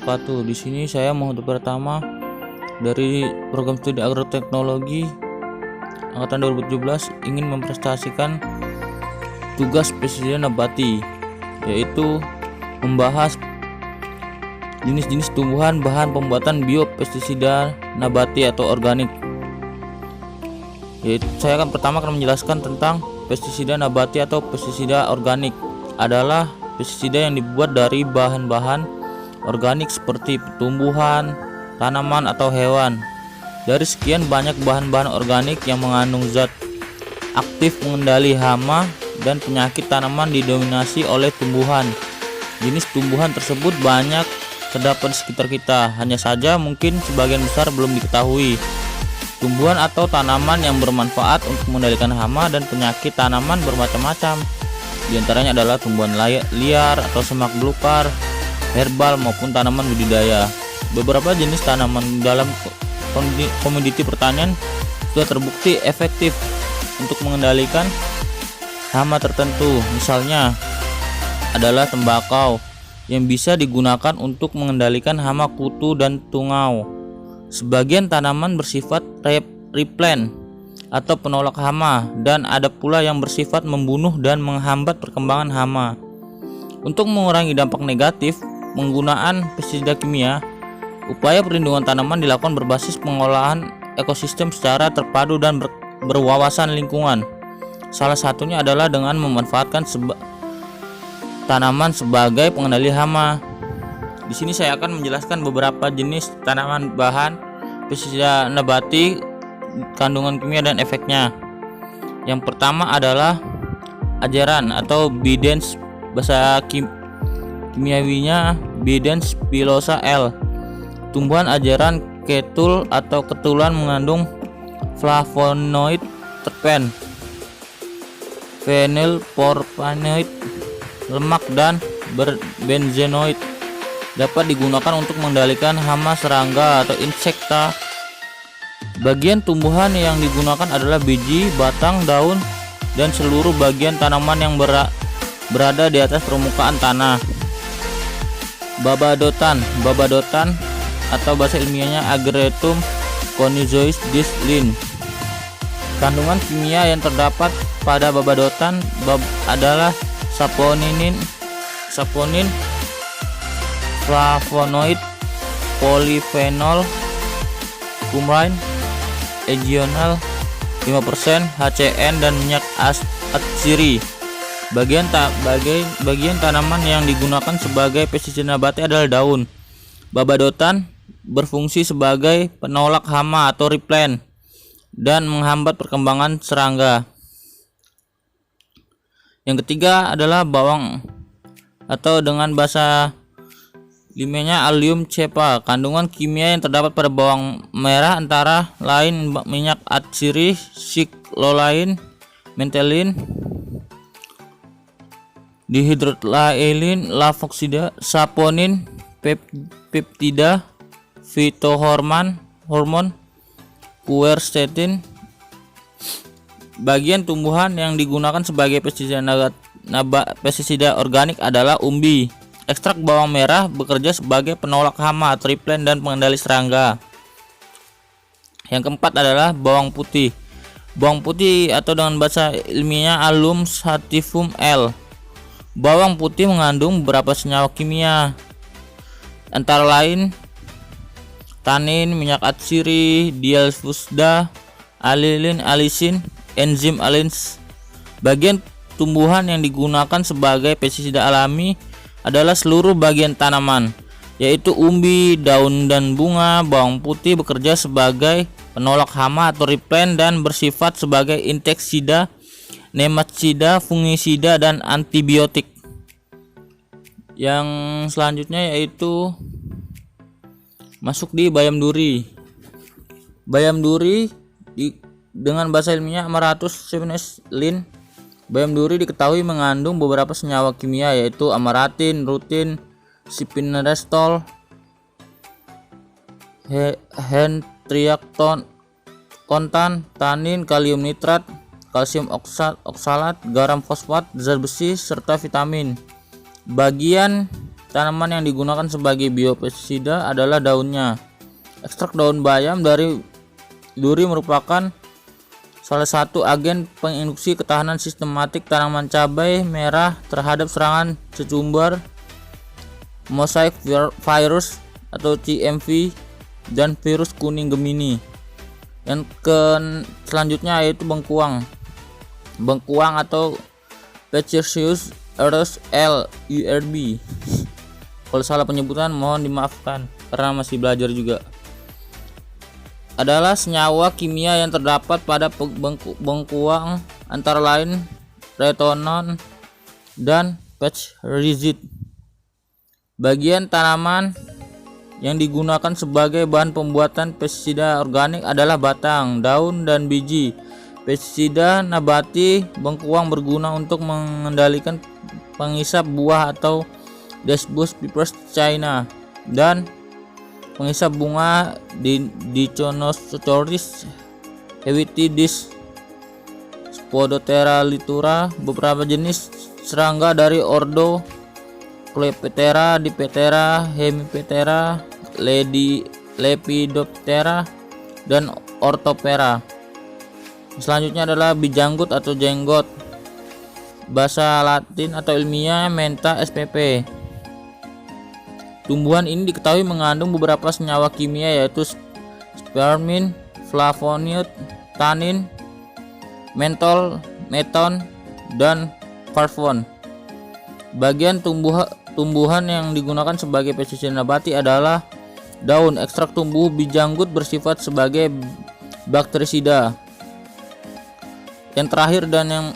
wabarakatuh. Di sini saya Muhammad pertama dari program studi agroteknologi angkatan 2017 ingin mempresentasikan tugas pestisida nabati, yaitu membahas jenis-jenis tumbuhan bahan pembuatan biopestisida nabati atau organik. Saya akan menjelaskan tentang pestisida nabati atau pestisida organik. Adalah pestisida yang dibuat dari bahan-bahan organik seperti tumbuhan, tanaman, atau hewan. Dari sekian banyak bahan-bahan organik yang mengandung zat aktif pengendali hama dan penyakit tanaman didominasi oleh tumbuhan. Jenis tumbuhan tersebut banyak terdapat di sekitar kita, hanya saja mungkin sebagian besar belum diketahui. Tumbuhan atau tanaman yang bermanfaat untuk mengendalikan hama dan penyakit tanaman bermacam-macam. Di antaranya adalah tumbuhan liar atau semak belukar, herbal maupun tanaman budidaya. Beberapa jenis tanaman dalam komoditi pertanian sudah terbukti efektif untuk mengendalikan hama tertentu. Misalnya adalah tembakau yang bisa digunakan untuk mengendalikan hama kutu dan tungau. Sebagian tanaman bersifat replen atau penolak hama, dan ada pula yang bersifat membunuh dan menghambat perkembangan hama. Untuk mengurangi dampak negatif penggunaan pestisida kimia, upaya perlindungan tanaman dilakukan berbasis pengolahan ekosistem secara terpadu dan berwawasan lingkungan. Salah satunya adalah dengan memanfaatkan tanaman sebagai pengendali hama. Di sini saya akan menjelaskan beberapa jenis tanaman bahan pestisida nabati, kandungan kimia dan efeknya. Yang pertama adalah ajaran atau Bidens, bahasa kimiawinya Bidens pilosa L. Tumbuhan ajaran ketul atau ketulan mengandung flavonoid terpen, phenylpropanoid, lemak, dan benzenoid. Dapat digunakan untuk mengendalikan hama, serangga, atau insekta. Bagian tumbuhan yang digunakan adalah biji, batang, daun, dan seluruh bagian tanaman yang berada di atas permukaan tanah. Babadotan atau bahasa ilmiahnya Agretum conizois dis Linn. Kandungan kimia yang terdapat pada babadotan adalah saponin, flavonoid, polyphenol, coumarin, regional 5%, HCN, dan minyak atsiri. Bagian tanaman yang digunakan sebagai pestisida nabati adalah daun. Babadotan berfungsi sebagai penolak hama atau replen dan menghambat perkembangan serangga. Yang ketiga adalah bawang atau dengan bahasa ilmiahnya Allium cepa. Kandungan kimia yang terdapat pada bawang merah antara lain minyak atsiri, siklolain, menthelin, dihidroxylain, lavoxida, saponin, peptida, fitohormon, quercetin. Bagian tumbuhan yang digunakan sebagai pestisida organik adalah umbi. Ekstrak bawang merah bekerja sebagai penolak hama, replen, dan pengendali serangga. Yang keempat adalah bawang putih. Bawang putih atau dengan bahasa ilmiahnya Allium sativum L. Bawang putih mengandung beberapa senyawa kimia, antara lain tanin, minyak atsiri, dialfusda, alilin, alisin, enzim alins. Bagian tumbuhan yang digunakan sebagai pestisida alami adalah seluruh bagian tanaman, yaitu umbi, daun dan bunga. Bawang putih bekerja sebagai penolak hama atau replen dan bersifat sebagai inseksida, nematsida, fungisida, dan antibiotik. Yang selanjutnya yaitu masuk di bayam duri. Bayam duri dengan bahasa ilmiahnya Amaratus cepanis Linn. Bayam duri diketahui mengandung beberapa senyawa kimia, yaitu amaratin, rutin, spinositol, hentriakontan, tanin, kalium nitrat, kalsium oksalat, garam fosfat, zat besi, serta vitamin. Bagian tanaman yang digunakan sebagai biopestisida adalah daunnya. Ekstrak daun bayam dari duri merupakan salah satu agen penginduksi ketahanan sistematik tanaman cabai merah terhadap serangan secumbar, mosaic virus atau CMV, dan virus kuning Gemini. Yang selanjutnya yaitu bengkuang atau Pachyrhizos eros L. URB. Kalau salah penyebutan mohon dimaafkan karena masih belajar juga. Adalah senyawa kimia yang terdapat pada bengkuang antara lain retonon dan pachyrhizid. Bagian tanaman yang digunakan sebagai bahan pembuatan pestisida organik adalah batang, daun, dan biji. Pestisida nabati bengkuang berguna untuk mengendalikan pengisap buah atau Desbos pipers China dan pengisap bunga di Dichonostoris hewitidis, Spodoptera litura. Beberapa jenis serangga dari ordo Cleptera, Diptera, Hemiptera, Lepidoptera, dan Orthoptera. Selanjutnya adalah bijanggut atau jenggot, bahasa Latin atau ilmiah Mentha spp. Tumbuhan ini diketahui mengandung beberapa senyawa kimia yaitu spermin, flavonoid, tannin, mentol, meton, dan carvon. Bagian tumbuhan yang digunakan sebagai pestisida nabati adalah daun. Ekstrak tumbuh bijanggut bersifat sebagai bakterisida. Yang terakhir dan yang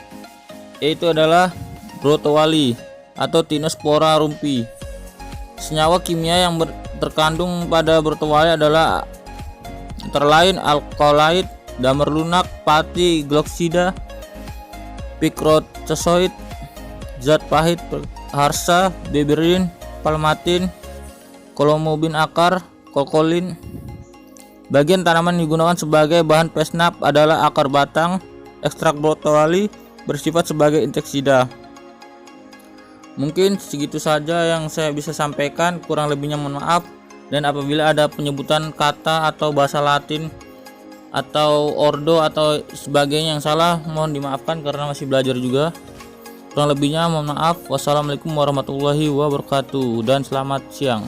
yaitu adalah brotowali atau Tinospora rumpi. Senyawa kimia yang terkandung pada brotowali adalah antara lain alkaloid, damer lunak, pati, gloksida, picrotosoid, zat pahit, harsa, beberin, palmatin, kolomobin akar, kolkolin. Bagian tanaman yang digunakan sebagai bahan pesnap adalah akar batang. Ekstrak brotowali bersifat sebagai insektisida. Mungkin segitu saja yang saya bisa sampaikan, kurang lebihnya mohon maaf. Dan apabila ada penyebutan kata atau bahasa Latin atau ordo atau sebagainya yang salah, mohon dimaafkan karena masih belajar juga. Kurang lebihnya mohon maaf. Wassalamualaikum warahmatullahi wabarakatuh dan selamat siang.